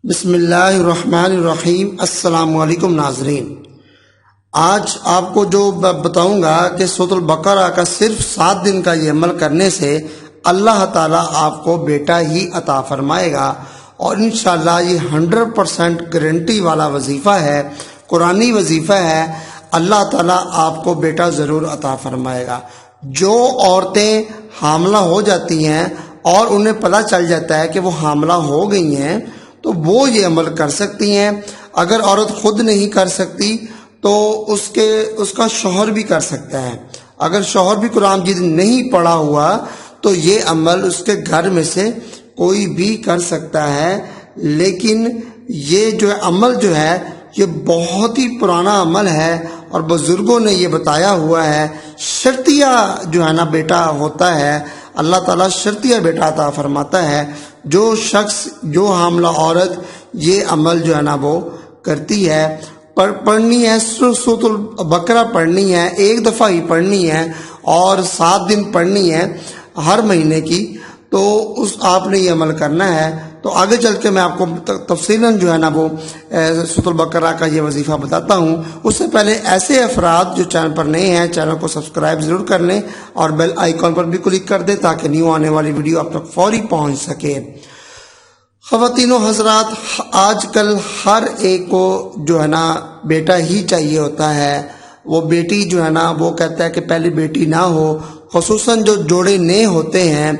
بسم اللہ الرحمن الرحیم۔ السلام علیکم ناظرین، آج آپ کو جو بتاؤں گا کہ سورۃ البقرہ کا صرف 7 دن کا یہ عمل کرنے سے اللہ تعالیٰ آپ کو بیٹا ہی عطا فرمائے گا، اور انشاءاللہ یہ 100% گارنٹی والا وظیفہ ہے، قرآنی وظیفہ ہے۔ اللہ تعالیٰ آپ کو بیٹا ضرور عطا فرمائے گا۔ جو عورتیں حاملہ ہو جاتی ہیں اور انہیں پتہ چل جاتا ہے کہ وہ حاملہ ہو گئی ہیں تو وہ یہ عمل کر سکتی ہیں۔ اگر عورت خود نہیں کر سکتی تو اس کا شوہر بھی کر سکتا ہے۔ اگر شوہر بھی قرآن مجید نہیں پڑھا ہوا تو یہ عمل اس کے گھر میں سے کوئی بھی کر سکتا ہے، لیکن یہ جو عمل جو ہے یہ بہت ہی پرانا عمل ہے اور بزرگوں نے یہ بتایا ہوا ہے۔ شرطیہ جو ہے نا بیٹا ہوتا ہے، اللہ تعالیٰ شرطیہ بیٹا عطا فرماتا ہے۔ جو شخص، جو حاملہ عورت یہ عمل جو ہے نا وہ کرتی ہے، پڑھنی ہے سورۃ البقرہ، پڑھنی ہے، ایک دفعہ ہی پڑھنی ہے اور 7 دن پڑھنی ہے ہر مہینے کی، تو آپ نے یہ عمل کرنا ہے۔ تو آگے چل کے میں آپ کو تفصیلاً جو ہے نا وہ سورۃ البقرہ کا یہ وظیفہ بتاتا ہوں۔ اس سے پہلے ایسے افراد جو چینل پر نئے ہیں، چینل کو سبسکرائب ضرور کر لیں اور بیل آئیکن پر بھی کلک کر دیں تاکہ نیو آنے والی ویڈیو آپ تک فوری پہنچ سکے۔ خواتین و حضرات، آج کل ہر ایک کو جو ہے نا بیٹا ہی چاہیے ہوتا ہے۔ وہ بیٹی جو ہے نا وہ کہتا ہے کہ پہلے بیٹی نہ ہو، خصوصاً جو جوڑے نئے ہوتے ہیں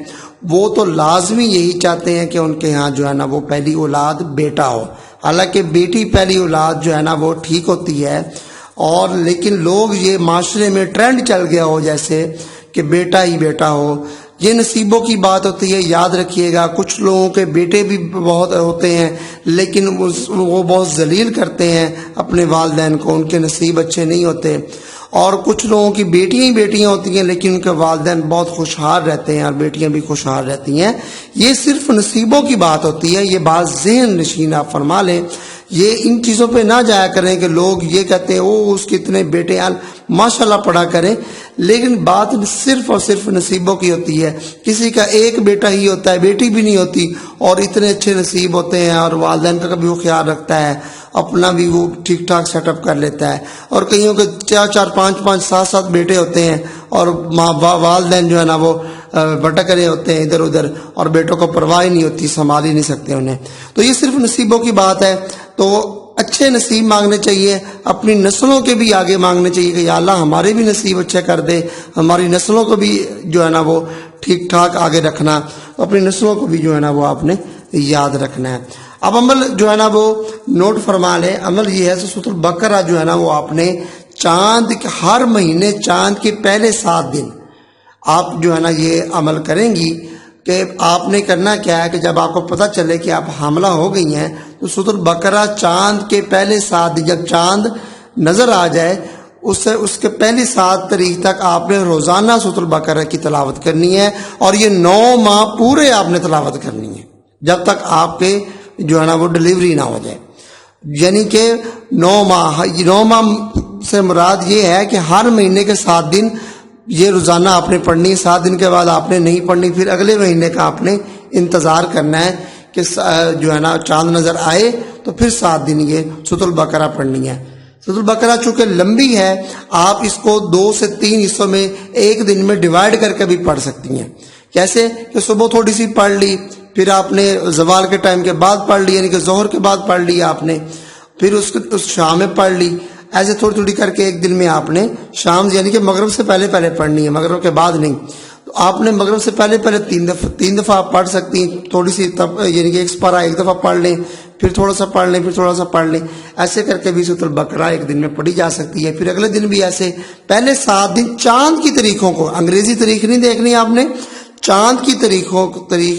وہ تو لازمی یہی چاہتے ہیں کہ ان کے ہاں جو ہے نا وہ پہلی اولاد بیٹا ہو۔ حالانکہ بیٹی پہلی اولاد جو ہے نا وہ ٹھیک ہوتی ہے، اور لیکن لوگ یہ معاشرے میں ٹرینڈ چل گیا ہو جیسے کہ بیٹا ہی بیٹا ہو۔ یہ نصیبوں کی بات ہوتی ہے، یاد رکھیے گا۔ کچھ لوگوں کے بیٹے بھی بہت ہوتے ہیں لیکن وہ بہت ذلیل کرتے ہیں اپنے والدین کو، ان کے نصیب اچھے نہیں ہوتے۔ اور کچھ لوگوں کی بیٹیاں ہی بیٹیاں ہوتی ہیں لیکن ان کے والدین بہت خوشحال رہتے ہیں اور بیٹیاں بھی خوشحال رہتی ہیں۔ یہ صرف نصیبوں کی بات ہوتی ہے، یہ بات ذہن نشین آپ فرما لیں۔ یہ ان چیزوں پہ نہ جایا کریں کہ لوگ یہ کہتے ہیں او اس کے اتنے بیٹے ہیں، ماشاءاللہ پڑھا کریں، لیکن بات صرف اور صرف نصیبوں کی ہوتی ہے۔ کسی کا ایک بیٹا ہی ہوتا ہے، بیٹی بھی نہیں ہوتی، اور اتنے اچھے نصیب ہوتے ہیں اور والدین کا بھی وہ خیال رکھتا ہے، اپنا بھی وہ ٹھیک ٹھاک سیٹ اپ کر لیتا ہے۔ اور کئیوں کے 4 5 7 بیٹے ہوتے ہیں اور والدین جو ہے نا وہ بھٹک رہے ہوتے ہیں ادھر ادھر، اور بیٹوں کو پرواہ نہیں ہوتی، سنبھال ہی نہیں سکتے انہیں۔ تو یہ صرف نصیبوں کی بات ہے۔ تو اچھے نصیب مانگنے چاہیے، اپنی نسلوں کے بھی آگے مانگنے چاہیے کہ یا اللہ ہمارے بھی نصیب اچھے کر دے، ہماری نسلوں کو بھی جو ہے نا وہ ٹھیک ٹھاک آگے رکھنا، اپنی نسلوں کو بھی جو ہے نا وہ آپ نے یاد رکھنا ہے۔ اب عمل جو ہے نا وہ نوٹ فرما لیں۔ عمل یہ ہے سورۃ البقرہ جو ہے نا وہ آپ نے ہر مہینے چاند کے پہلے 7 دن آپ جو ہے نا یہ عمل کریں گی کہ آپ نے کرنا کیا ہے کہ جب آپ کو پتہ چلے کہ آپ حاملہ ہو گئی ہیں تو سورۃ البقرہ چاند کے پہلے 7 دن، جب چاند نظر آ جائے اس کے پہلی 7 تاریخ تک آپ نے روزانہ سورۃ البقرہ کی تلاوت کرنی ہے، اور یہ 9 ماہ پورے آپ نے تلاوت کرنی ہے جب تک آپ کے جو ہے نا وہ ڈلیوری نہ ہو جائے۔ یعنی کہ 9 ماہ سے مراد یہ ہے کہ ہر مہینے کے 7 دن یہ روزانہ آپ نے پڑھنی ہے۔ 7 دن کے بعد آپ نے نہیں پڑھنی، پھر اگلے مہینے کا آپ نے انتظار کرنا ہے کہ جو ہے نا چاند نظر آئے تو پھر 7 دن یہ سورۃ البقرہ پڑھنی ہے۔ سورۃ البقرہ چونکہ لمبی ہے، آپ اس کو 2 سے 3 حصوں میں ایک دن میں ڈیوائڈ کر کے بھی پڑھ سکتی ہیں۔ کیسے کہ صبح تھوڑی سی پڑھ لی، پھر آپ نے زوال کے ٹائم کے بعد پڑھ لی، یعنی کہ ظہر کے بعد پڑھ لی آپ نے، پھر اس شام میں پڑھ لی، ایسے تھوڑی تھوڑی کر کے ایک دن میں آپ نے شام یعنی کہ مغرب سے پہلے پڑھنی ہے، مغرب کے بعد نہیں۔ تو آپ نے مغرب سے پہلے 3 دفعہ آپ پڑھ سکتی ہیں، تھوڑی سی یعنی کہ ایک سپارہ ایک دفعہ پڑھ لیں، پھر تھوڑا سا پڑھ لیں، پھر تھوڑا سا پڑھ لیں، ایسے کر کے بھی سورۃ البقرہ ایک دن میں پڑھی جا سکتی ہے۔ پھر اگلے دن بھی ایسے، پہلے 7 دن چاند کی تاریخوں کو، انگریزی تاریخ نہیں دیکھنی آپ نے، چاند کی تاریخ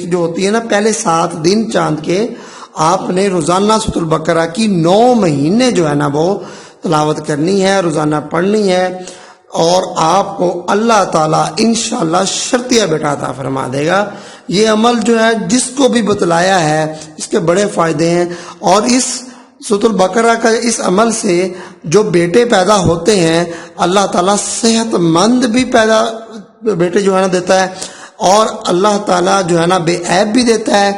جو ہوتی ہے نا، پہلے 7 دن چاند کے آپ نے روزانہ سورۃ البقرہ کی 9 مہینے جو ہے نا وہ تلاوت کرنی ہے، روزانہ پڑھنی ہے، اور آپ کو اللہ تعالیٰ انشاءاللہ شرطیہ بیٹا عطا فرما دے گا۔ یہ عمل جو ہے جس کو بھی بتلایا ہے اس کے بڑے فائدے ہیں، اور اس سورۃ البقرہ کا اس عمل سے جو بیٹے پیدا ہوتے ہیں اللہ تعالیٰ صحت مند بھی بیٹے جو ہے نا دیتا ہے، اور اللہ تعالیٰ جو ہے نا بے عیب بھی دیتا ہے،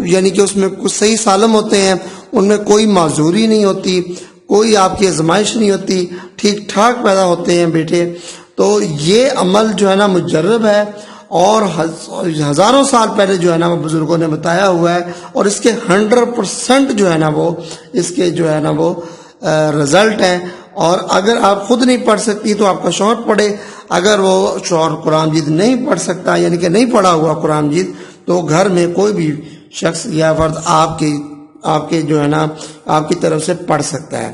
یعنی کہ اس میں کچھ صحیح سالم ہوتے ہیں، ان میں کوئی معذوری نہیں ہوتی، کوئی آپ کی آزمائش نہیں ہوتی، ٹھیک ٹھاک پیدا ہوتے ہیں بیٹے۔ تو یہ عمل جو ہے نا مجرب ہے، اور ہزاروں سال پہلے جو ہے نا وہ بزرگوں نے بتایا ہوا ہے، اور اس کے 100% جو ہے نا وہ اس کے جو ہے نا وہ رزلٹ ہیں۔ اور اگر آپ خود نہیں پڑھ سکتی تو آپ کا شوہر پڑھے، اگر وہ شوہر قرآن مجید نہیں پڑھ سکتا، یعنی کہ نہیں پڑھا ہوا قرآن مجید، تو گھر میں کوئی بھی شخص یا فرد آپ کے جو ہے نا آپ کی طرف سے پڑھ سکتا ہے۔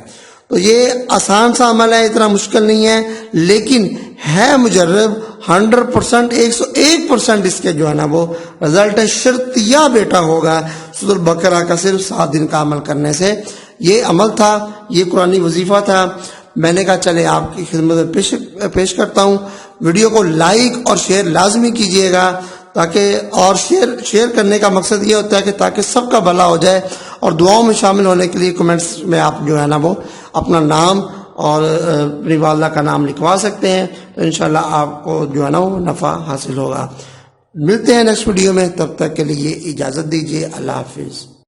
تو یہ آسان سا عمل ہے، اتنا مشکل نہیں ہے، لیکن ہے مجرب 100%، 101% اس کے جو ہے نا وہ رزلٹ ہے۔ شرطیہ بیٹا ہوگا سورۃ البقرہ کا صرف 7 دن کا عمل کرنے سے۔ یہ عمل تھا، یہ قرآنی وظیفہ تھا، میں نے کہا چلے آپ کی خدمت میں پیش کرتا ہوں۔ ویڈیو کو لائک اور شیئر لازمی کیجیے گا، تاکہ اور شیئر کرنے کا مقصد یہ ہوتا ہے کہ تاکہ سب کا بھلا ہو جائے، اور دعاؤں میں شامل ہونے کے لیے کمنٹس میں آپ جو ہے نا وہ اپنا نام اور اپنی والدہ کا نام لکھوا سکتے ہیں، تو انشاءاللہ آپ کو جو ہے نا وہ نفع حاصل ہوگا۔ ملتے ہیں نیکسٹ ویڈیو میں، تب تک کے لیے اجازت دیجیے، اللہ حافظ۔